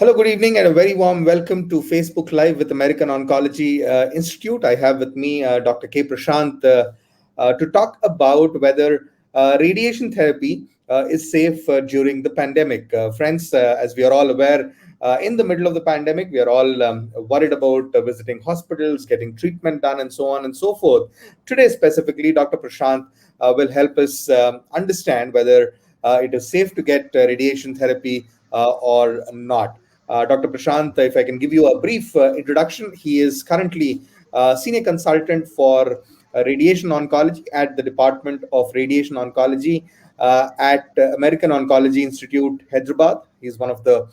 Hello, good evening, and a very warm welcome to Facebook Live with American Oncology Institute. I have with me Dr. Prashanth to talk about whether radiation therapy is safe during the pandemic. Friends, as we are all aware, in the middle of the pandemic, we are all worried about visiting hospitals, getting treatment done, and so on and so forth. Today, specifically, Dr. Prashanth will help us understand whether it is safe to get radiation therapy or not. Dr. Prashanth, if I can give you a brief introduction, he is currently senior consultant for radiation oncology at the Department of Radiation Oncology at American Oncology Institute, Hyderabad. He's one of the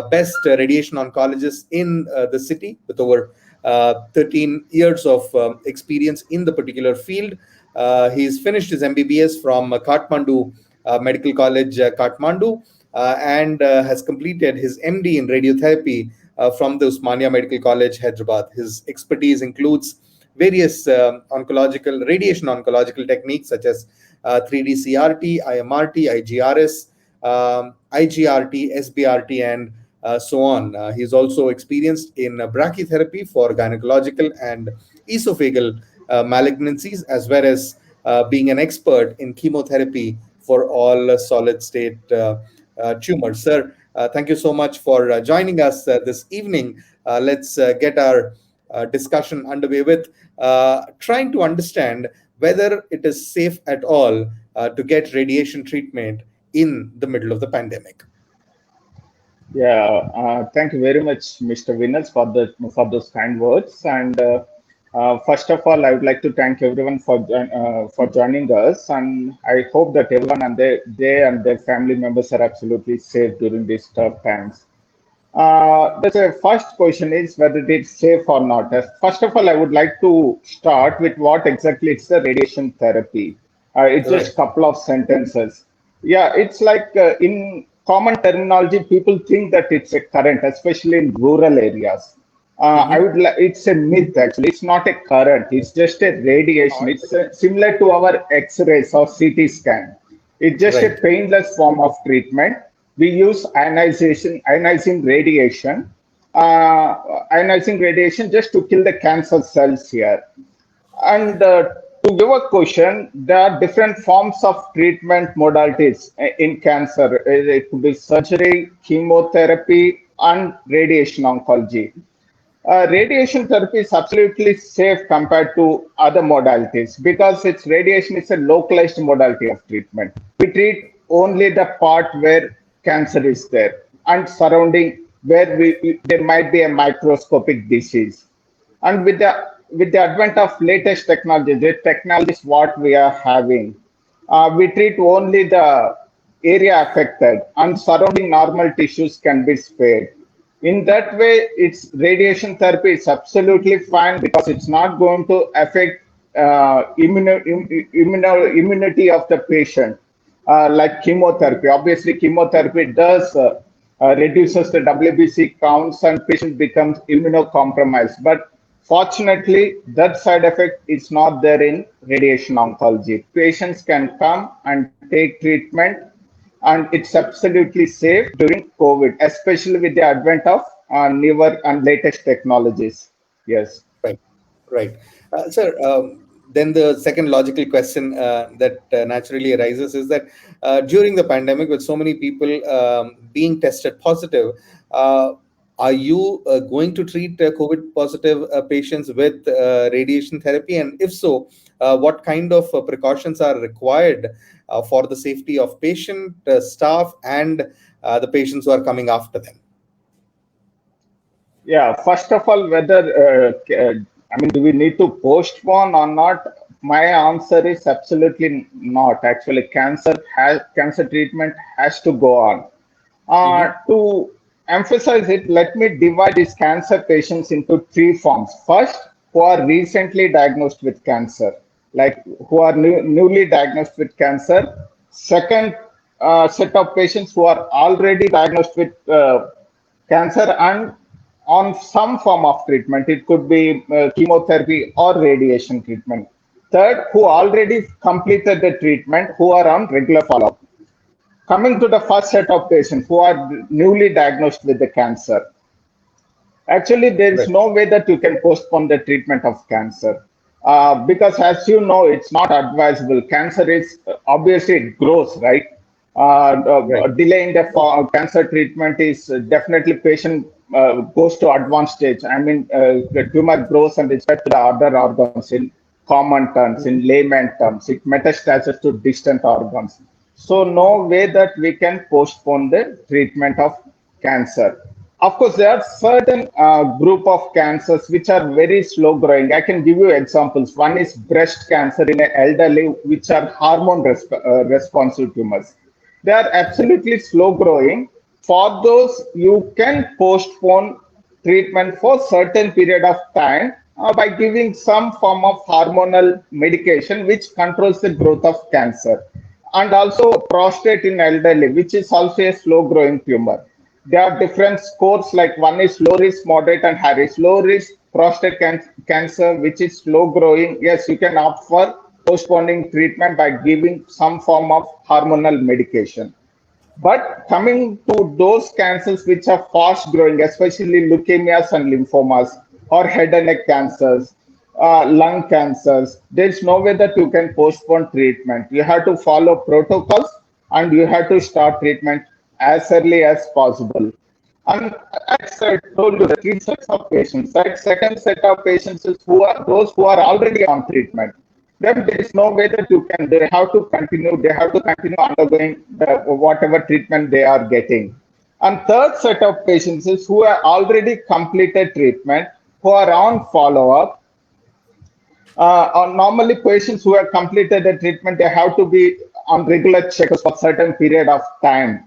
best radiation oncologists in the city with over 13 years of experience in the particular field. He's finished his MBBS from Kathmandu Medical College, Kathmandu, and has completed his MD in radiotherapy from the Usmania Medical College, Hyderabad. His expertise includes various radiation oncological techniques such as 3D CRT, IMRT, IGRS, IGRT, SBRT, and so on. He's also experienced in brachytherapy for gynecological and esophageal malignancies, as well as being an expert in chemotherapy for all solid state tumors. Sir, thank you so much for joining us this evening. Let's get our discussion underway with trying to understand whether it is safe at all to get radiation treatment in the middle of the pandemic. Yeah, thank you very much, Mr. Venus, for those kind words. And first of all, I would like to thank everyone for joining us. And I hope that everyone and they and their family members are absolutely safe during these tough times. The first question is whether it's safe or not. First of all, I would like to start with what exactly is the radiation therapy. It's just a couple of sentences. Yeah, it's like in common terminology, people think that it's a current, especially in rural areas. It's a myth actually. It's not a current. It's just a radiation. It's similar to our X-rays or CT scan. It's just a painless form of treatment. We use ionizing radiation just to kill the cancer cells here. And to your question, there are different forms of treatment modalities in cancer. It could be surgery, chemotherapy, and radiation oncology. Radiation therapy is absolutely safe compared to other modalities because radiation is a localized modality of treatment. We treat only the part where cancer is there and surrounding where there might be a microscopic disease. And with the advent of latest technology, the technologies what we are having, we treat only the area affected and surrounding normal tissues can be spared. In that way, radiation therapy is absolutely fine because it's not going to affect immunity of the patient like chemotherapy. Obviously, chemotherapy does reduces the WBC counts and patient becomes immunocompromised. But fortunately, that side effect is not there in radiation oncology. Patients can come and take treatment, and it's absolutely safe during COVID, especially with the advent of newer and latest technologies. Yes. Right. Sir, then the second logical question that naturally arises is that during the pandemic, with so many people being tested positive, are you going to treat COVID positive patients with radiation therapy? And if so, what kind of precautions are required for the safety of patient, staff, and the patients who are coming after them? Yeah, first of all, do we need to postpone or not? My answer is absolutely not. Actually, cancer treatment has to go on. To emphasize it, let me divide these cancer patients into three forms. First, who are recently diagnosed with cancer, like who are newly diagnosed with cancer. Second, set of patients who are already diagnosed with cancer and on some form of treatment. It could be chemotherapy or radiation treatment. Third, who already completed the treatment, who are on regular follow-up. Coming to the first set of patients who are newly diagnosed with the cancer, actually, there is Right. no way that you can postpone the treatment of cancer because, as you know, it's not advisable. Cancer is obviously it grows, right? Right. Delaying the cancer treatment is definitely patient goes to advanced stage. I mean, the tumor grows and it spreads to the other organs in common terms, in layman terms. It metastasis to distant organs. So, no way that we can postpone the treatment of cancer. Of course, there are certain group of cancers which are very slow growing. I can give you examples. One is breast cancer in an elderly, which are hormone responsive tumors. They are absolutely slow growing. For those, you can postpone treatment for certain period of time by giving some form of hormonal medication which controls the growth of cancer. And also prostate in elderly, which is also a slow growing tumor. There are different scores, like one is low risk, moderate, and high risk. Low risk prostate cancer, which is slow growing, yes, you can opt for postponing treatment by giving some form of hormonal medication. But coming to those cancers which are fast growing, especially leukemias and lymphomas, or head and neck cancers, lung cancers, there's no way that you can postpone treatment. You have to follow protocols and you have to start treatment as early as possible. And as I told you, the three sets of patients, right? Second set of patients is who are those who are already on treatment. Then there is no way that you can, they have to continue undergoing whatever treatment they are getting. And third set of patients is who are already completed treatment, who are on follow-up. Normally, patients who have completed the treatment, they have to be on regular checkups for certain period of time.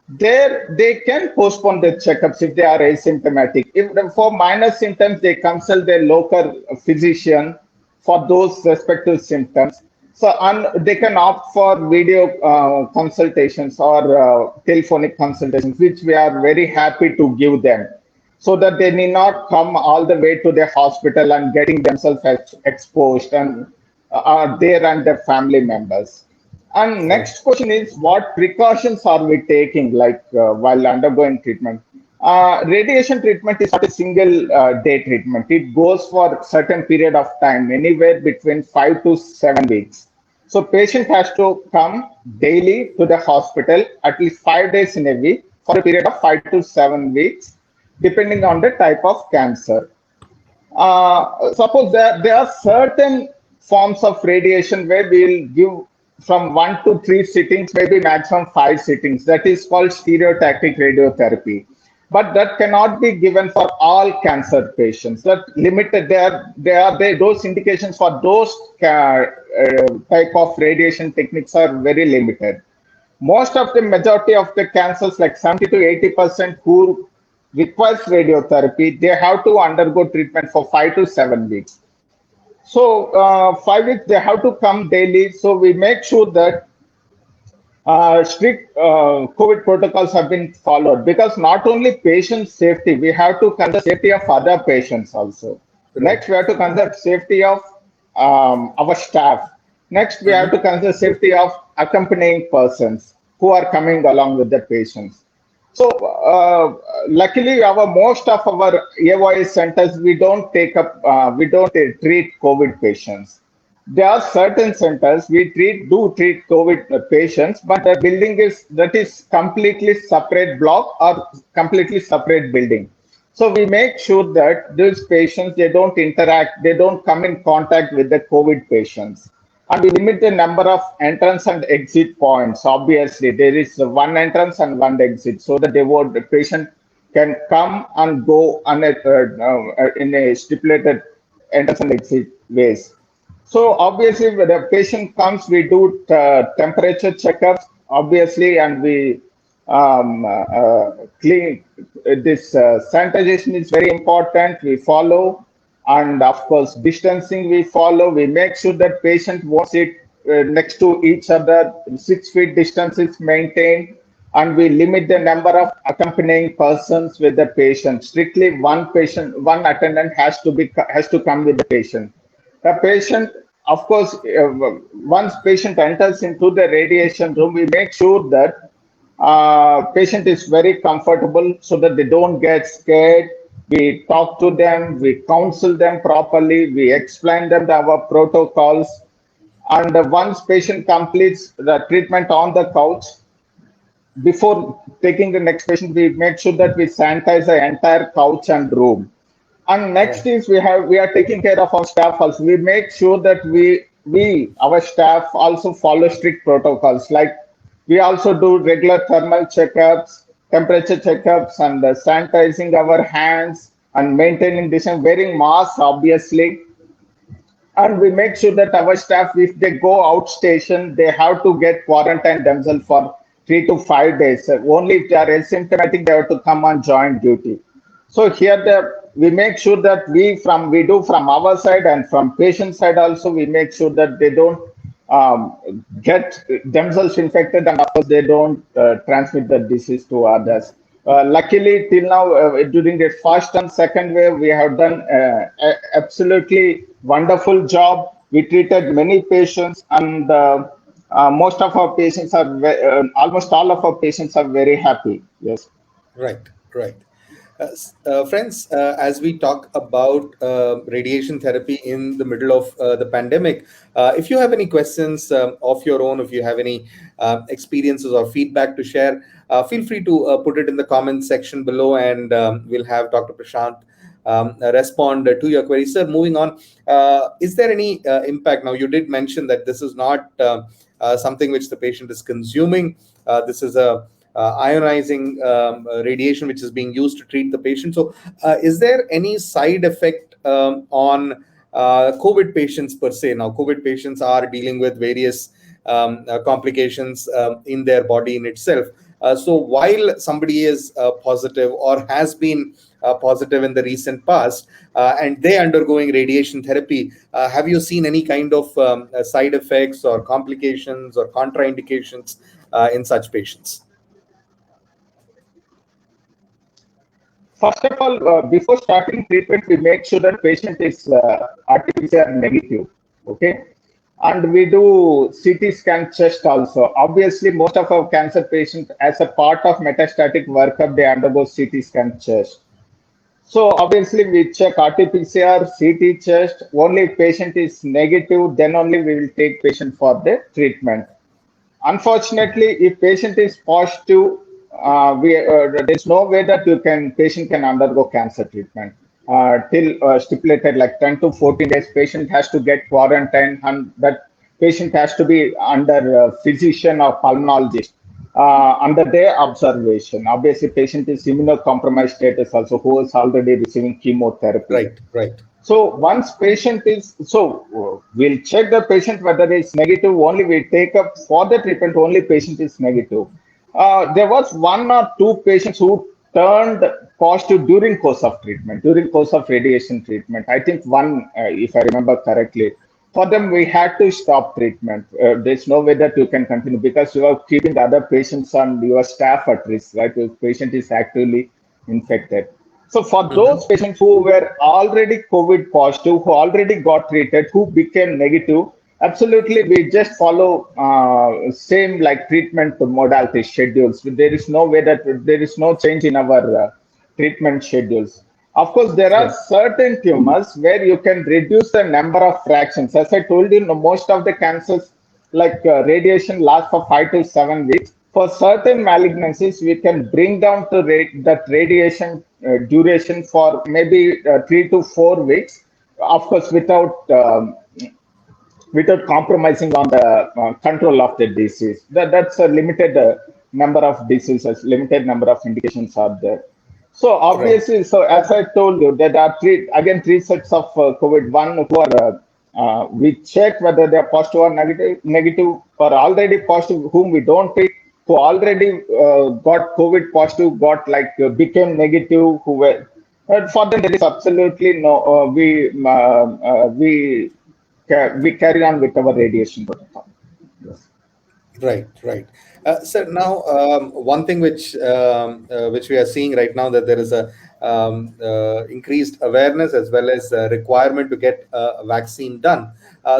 There, they can postpone their checkups if they are asymptomatic. If for minor symptoms, they consult their local physician for those respective symptoms. So, and they can opt for video consultations or telephonic consultations, which we are very happy to give them, so that they need not come all the way to the hospital and getting themselves exposed and are there and their family members. And Right. next question is, what precautions are we taking, like while undergoing treatment? Radiation treatment is not a single day treatment. It goes for certain period of time, anywhere between 5 to 7 weeks. So patient has to come daily to the hospital at least 5 days in a week for a period of 5 to 7 weeks, depending on the type of cancer. Suppose there are certain forms of radiation where we'll give from 1 to 3 sittings, maybe maximum 5 sittings. That is called stereotactic radiotherapy. But that cannot be given for all cancer patients. That limited. Those indications for those type of radiation techniques are very limited. Most of the majority of the cancers, like 70 to 80% who requires radiotherapy, they have to undergo treatment for 5 to 7 weeks. So 5 weeks they have to come daily. So we make sure that strict COVID protocols have been followed, because not only patient safety, we have to consider safety of other patients also. Right. Next, we have to consider safety of our staff. Next, we have Mhm. to consider safety of accompanying persons who are coming along with the patients. So, luckily, our most of our AYS centers, we don't treat COVID patients. There are certain centers we do treat COVID patients, but the building is completely separate block or completely separate building. So we make sure that these patients, they don't interact, they don't come in contact with the COVID patients. And we limit the number of entrance and exit points. Obviously, there is one entrance and one exit, so that the patient can come and go in a stipulated entrance and exit ways. So obviously, when the patient comes, we do temperature checkups, obviously, and we clean. This sanitization is very important. We follow, and of course, distancing we follow. We make sure that patient won't sit next to each other. 6 feet distance is maintained, and we limit the number of accompanying persons with the patient. Strictly, one attendant has to come with the patient. The patient, of course, once patient enters into the radiation room, we make sure that Patient is very comfortable so that they don't get scared. We talk to them, we counsel them properly, we explain them our protocols. And once patient completes the treatment on the couch, before taking the next patient, we make sure that we sanitize the entire couch and room. And next Right. is we are taking care of our staff also. We make sure that we our staff also follow strict protocols. Like we also do regular thermal checkups, temperature checkups, and sanitizing our hands and maintaining distance, wearing masks obviously. And we make sure that our staff, if they go outstation, they have to get quarantine themselves for 3 to 5 days. Only if they are asymptomatic, they have to come on joint duty. So here we make sure that we do from our side and from patient side also, we make sure that they don't get themselves infected, and of course they don't transmit the disease to others. Luckily, till now, during the first and second wave, we have done absolutely wonderful job. We treated many patients, and most of our patients are, almost all of our patients are very happy. Yes. Right, right. Friends, as we talk about radiation therapy in the middle of the pandemic, if you have any questions of your own, if you have any experiences or feedback to share, feel free to put it in the comments section below, and we'll have Dr. Prashanth respond to your queries. Sir, moving on, is there any impact? Now, you did mention that this is not something which the patient is consuming. This is a ionizing radiation which is being used to treat the patient. So, is there any side effect on COVID patients per se? Now, COVID patients are dealing with various complications in their body in itself. So, while somebody is positive or has been positive in the recent past, and they undergoing radiation therapy, have you seen any kind of side effects or complications or contraindications in such patients? First of all, before starting treatment, we make sure that patient is RT-PCR negative. Okay. And we do CT scan chest also. Obviously, most of our cancer patients, as a part of metastatic workup, they undergo CT scan chest. So obviously, we check RT-PCR, CT chest. Only if patient is negative, then only we will take patient for the treatment. Unfortunately, if patient is positive, there's no way that patient can undergo cancer treatment. Till stipulated like 10 to 14 days, patient has to get quarantine, and that patient has to be under physician or pulmonologist under their observation. Obviously, patient is immunocompromised status also, who is already receiving chemotherapy. Right, right. So once patient is, we'll check the patient whether it's negative, only we take up for the treatment, only patient is negative. There was one or two patients who turned positive during course of treatment, during course of radiation treatment. I think one, if I remember correctly, for them we had to stop treatment. There's no way that you can continue because you are keeping the other patients and your staff at risk, right? If patient is actively infected. So for Mhm. those patients who were already COVID positive, who already got treated, who became negative, absolutely we just follow same like treatment modality schedules. There is no way that there is no change in our treatment schedules. Of course, there are Right. certain tumors where you can reduce the number of fractions. As I told you, most of the cancers like radiation lasts for 5 to 7 weeks. For certain malignancies, we can bring down to that radiation duration for maybe 3 to 4 weeks. Of course, without compromising on the control of the disease. That's a limited number of diseases, limited number of indications are there. So Right. obviously, so as I told you, there are three sets of COVID. One who are we check whether they are positive or negative, or already positive, whom we don't treat, who already got COVID positive, got like became negative, who were. For them, there is absolutely no. We carry on with our radiation protocol. Yes. Right, right. So now, one thing which we are seeing right now, that there is a increased awareness as well as requirement to get a vaccine done.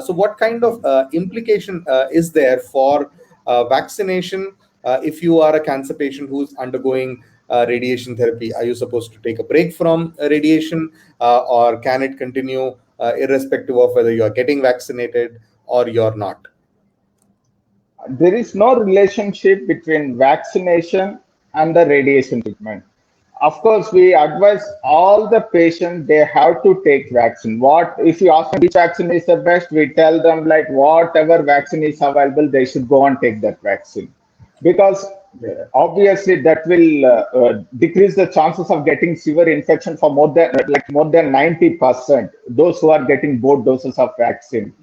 So, what kind of implication is there for vaccination if you are a cancer patient who's undergoing radiation therapy, are you supposed to take a break from radiation, or can it continue irrespective of whether you are getting vaccinated or you're not? There is no relationship between vaccination and the radiation treatment. Of course, we advise all the patients they have to take vaccine. What if you ask them which vaccine is the best? We tell them like whatever vaccine is available, they should go and take that vaccine because obviously that will decrease the chances of getting severe infection for more than 90%. Those who are getting both doses of vaccine.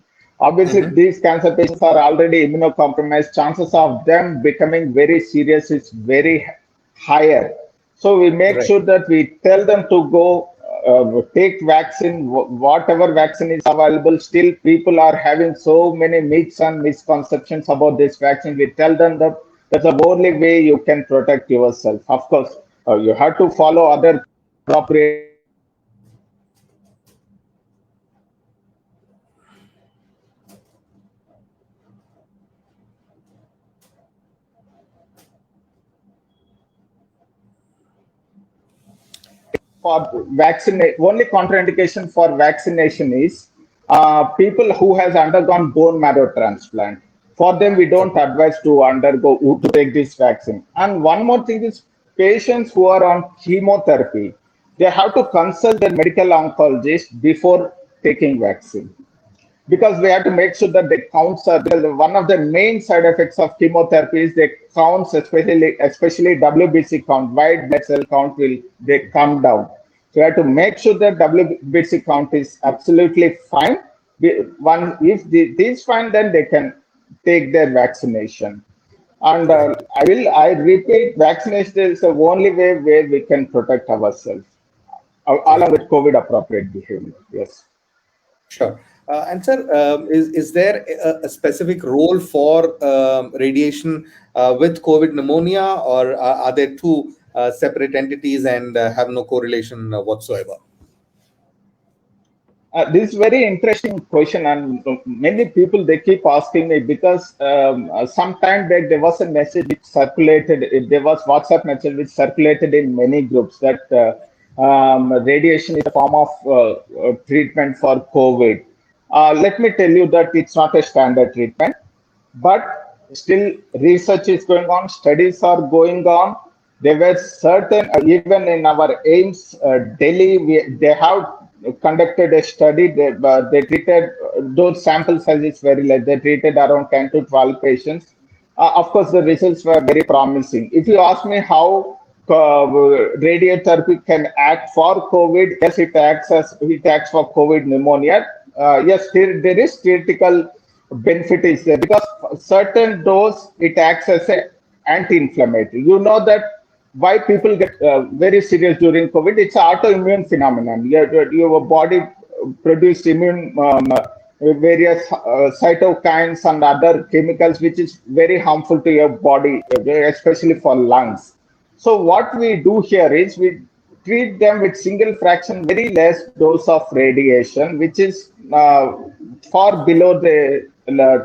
Obviously, Mm-hmm. these cancer patients are already immunocompromised. Chances of them becoming very serious is very higher. So we make Right. sure that we tell them to go take vaccine, whatever vaccine is available. Still, people are having so many myths and misconceptions about this vaccine. We tell them that that's the only way you can protect yourself. Of course, you have to follow other appropriate precautions like mask wearing, for vaccinate. Only contraindication for vaccination is people who has undergone bone marrow transplant. For them, we don't Okay. advise to undergo to take this vaccine. And one more thing is patients who are on chemotherapy, they have to consult their medical oncologist before taking vaccine because we have to make sure that the counts are because one of the main side effects of chemotherapy is the counts, especially WBC count, white blood cell count will they come down. So we have to make sure that WBC count is absolutely fine. One if it is fine, then they can take their vaccination. And Right. I repeat, vaccination is the only way where we can protect ourselves along Right. with COVID appropriate behavior. Yes. Sure. And sir, is there a specific role for radiation with COVID pneumonia, or are there two separate entities and have no correlation whatsoever? This is very interesting question, and many people they keep asking me because some time back there was a message which circulated. There was WhatsApp message which circulated in many groups that radiation is a form of treatment for COVID. Let me tell you that it's not a standard treatment, but still research is going on, studies are going on. There were certain, even in our AIMS Delhi, they have conducted a study. They treated those sample sizes very less. They treated around 10 to 12 patients. Of course, the results were very promising. If you ask me how radiotherapy can act for COVID, yes, it acts for COVID pneumonia. Yes, there is theoretical benefit is there because certain dose it acts as a anti-inflammatory. You know that why people get very serious during COVID. It's an autoimmune phenomenon. Your body produce immune various cytokines and other chemicals which is very harmful to your body, especially for lungs. So what we do here is we treat them with single fraction, very less dose of radiation, which is far below the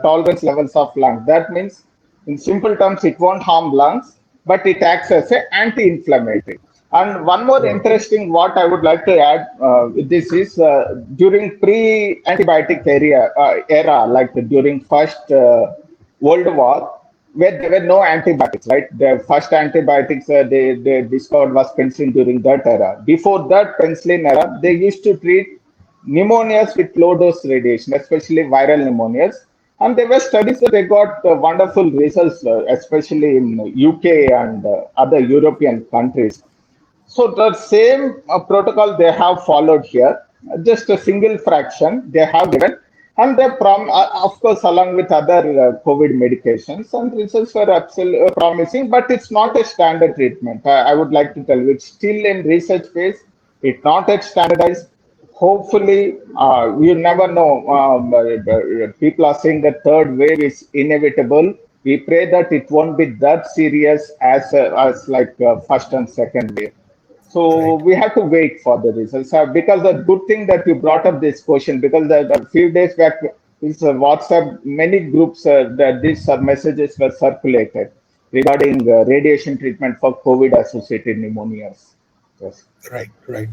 tolerance levels of lungs. That means, in simple terms, it won't harm lungs, but it acts as an anti-inflammatory. And one more Right. interesting what I would like to add this is during pre-antibiotic era, like during first World War, where there were no antibiotics, right? The first antibiotics they discovered was penicillin during that era. Before that penicillin era, they used to treat pneumonias with low dose radiation, especially viral pneumonias. And there were studies that they got wonderful results, especially in UK and other European countries. So the same protocol they have followed here, just a single fraction they have given, and of course along with other COVID medications, and results were absolutely promising. But it's not a standard treatment. I would like to tell you, it's still in research phase. It's not yet standardized. Hopefully, you never know. People are saying the third wave is inevitable. We pray that it won't be that serious as like first and second wave. So Right. we have to wait for the results. Because the good thing that you brought up this question, because the few days back, this WhatsApp, many groups that these messages were circulated. regarding radiation treatment for COVID-associated pneumonias. Yes. Right, right.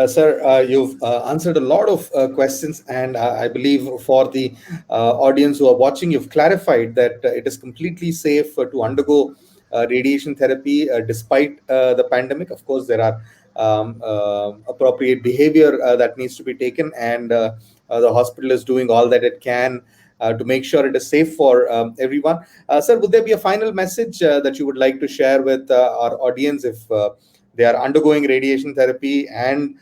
Sir, you've answered a lot of questions, and I believe for the audience who are watching, you've clarified that it is completely safe to undergo radiation therapy despite the pandemic. Of course, there are appropriate behavior that needs to be taken, and the hospital is doing all that it can to make sure it is safe for everyone. Sir, would there be a final message that you would like to share with our audience if they are undergoing radiation therapy and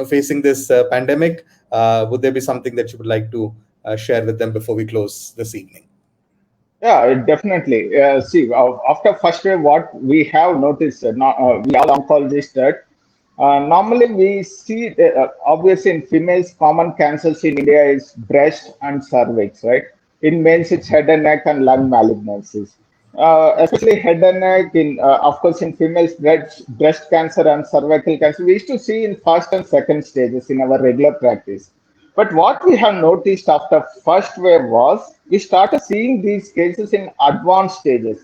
facing this pandemic? Would there be something that you would like to share with them before we close this evening? Yeah, definitely. See, after first wave, what we have noticed, we all oncologists, that normally we see, obviously in females, common cancers in India is breast and cervix, right? In males, it's head and neck and lung malignancies. Especially head and neck, of course, in females, breast cancer and cervical cancer, we used to see in first and second stages in our regular practice. But what we have noticed after first wave was we started seeing these cases in advanced stages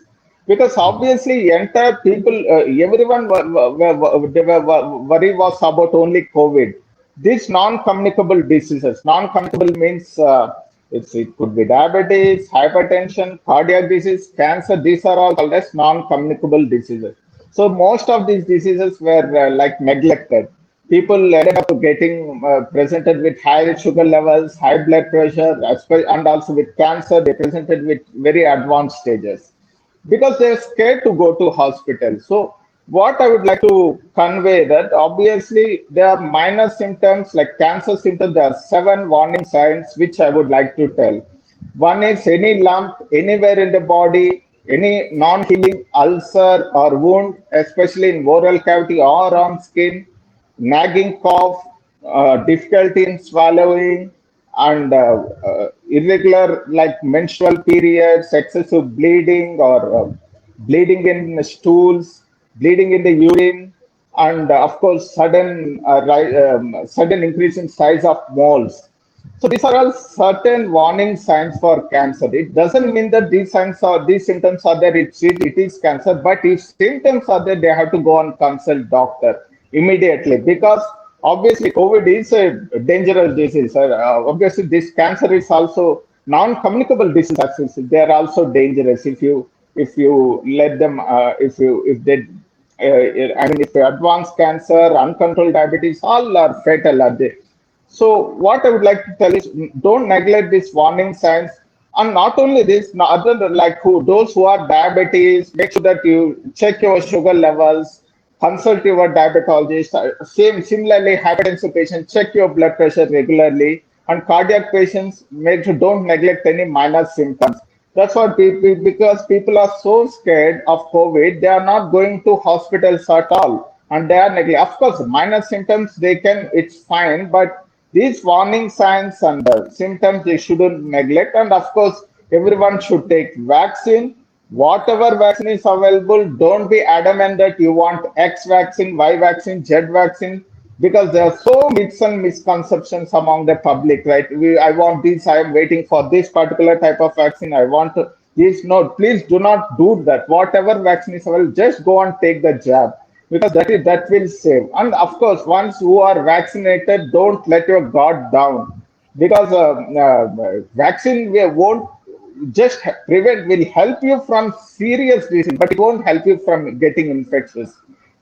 because obviously entire people, everyone worry was about only COVID. These non-communicable diseases, non-communicable means it could be diabetes, hypertension, cardiac disease, cancer. These are all called as non-communicable diseases. So most of these diseases were like neglected. People ended up getting presented with high sugar levels, high blood pressure, and also with cancer. They presented with very advanced stages because they're scared to go to hospital. So what I would like to convey that obviously there are minor symptoms like cancer symptoms. There are 7 warning signs which I would like to tell. One is any lump anywhere in the body, any non-healing ulcer or wound, especially in oral cavity or on skin, nagging cough, difficulty in swallowing, and irregular like menstrual periods, excessive bleeding or bleeding in stools, bleeding in the urine, and of course sudden increase in size of moles. So these are all certain warning signs for cancer. It doesn't mean that these symptoms are there. It is cancer, but if symptoms are there, they have to go and consult doctor immediately because obviously COVID is a dangerous disease. Obviously, this cancer is also non-communicable diseases. They are also dangerous if you let them if they I mean if advanced cancer, uncontrolled diabetes, all are fatal. Are they? So what I would like to tell is don't neglect these warning signs. And not only this, other than like those who are diabetes, make sure that you check your sugar levels, consult your diabetologist. Similarly, hypertensive patients, check your blood pressure regularly. And cardiac patients, make sure don't neglect any minor symptoms. That's what people, because people are so scared of COVID, they are not going to hospitals at all. And they are neglecting. Of course, minor symptoms, it's fine, but these warning signs and symptoms they shouldn't neglect. And of course, everyone should take vaccine. Whatever vaccine is available, don't be adamant that you want X vaccine, Y vaccine, Z vaccine, because there are so myths and misconceptions among the public, right? I want this, I am waiting for this particular type of vaccine, I want to, this. No, please do not do that. Whatever vaccine is available, just go and take the jab because that will save. And of course, once you are vaccinated, don't let your guard down because vaccine won't just prevent will help you from serious disease, but it won't help you from getting infectious.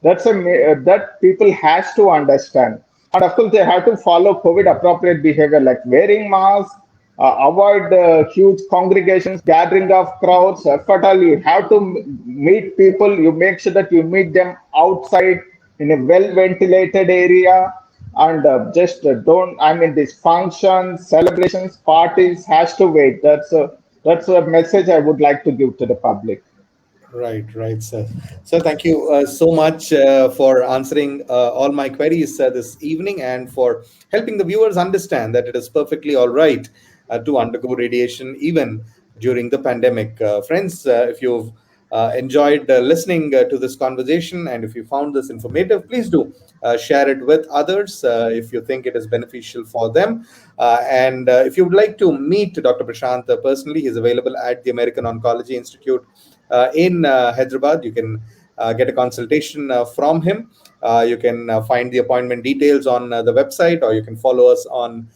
That people has to understand, and of course they have to follow COVID appropriate behavior like wearing masks, avoid huge congregations, gathering of crowds. If at all you have to meet people, you make sure that you meet them outside in a well ventilated area and just don't. I mean, these functions, celebrations, parties has to wait. That's a message I would like to give to the public. Right, right, sir. So thank you so much for answering all my queries this evening and for helping the viewers understand that it is perfectly all right to undergo radiation even during the pandemic. Friends, if you've enjoyed listening to this conversation and if you found this informative, please do share it with others if you think it is beneficial for them. And if you would like to meet Dr. Prashanth personally, he's available at the American Oncology Institute in Hyderabad. You can get a consultation from him. You can find the appointment details on the website, or you can follow us on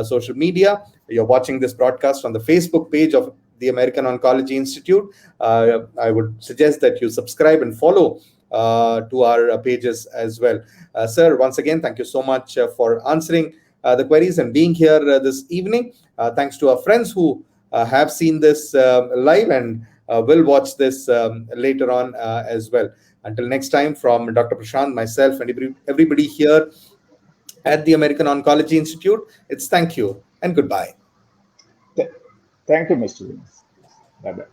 social media. You're watching this broadcast on the Facebook page of the American Oncology Institute. I would suggest that you subscribe and follow to our pages as well. Sir, once again, thank you so much for answering the queries and being here this evening. Thanks to our friends who have seen this live and will watch this later on as well. Until next time, from Dr. Prashanth, myself, and everybody here at the American Oncology Institute, it's thank you and goodbye. Thank you, Mr. Venus. Bye-bye.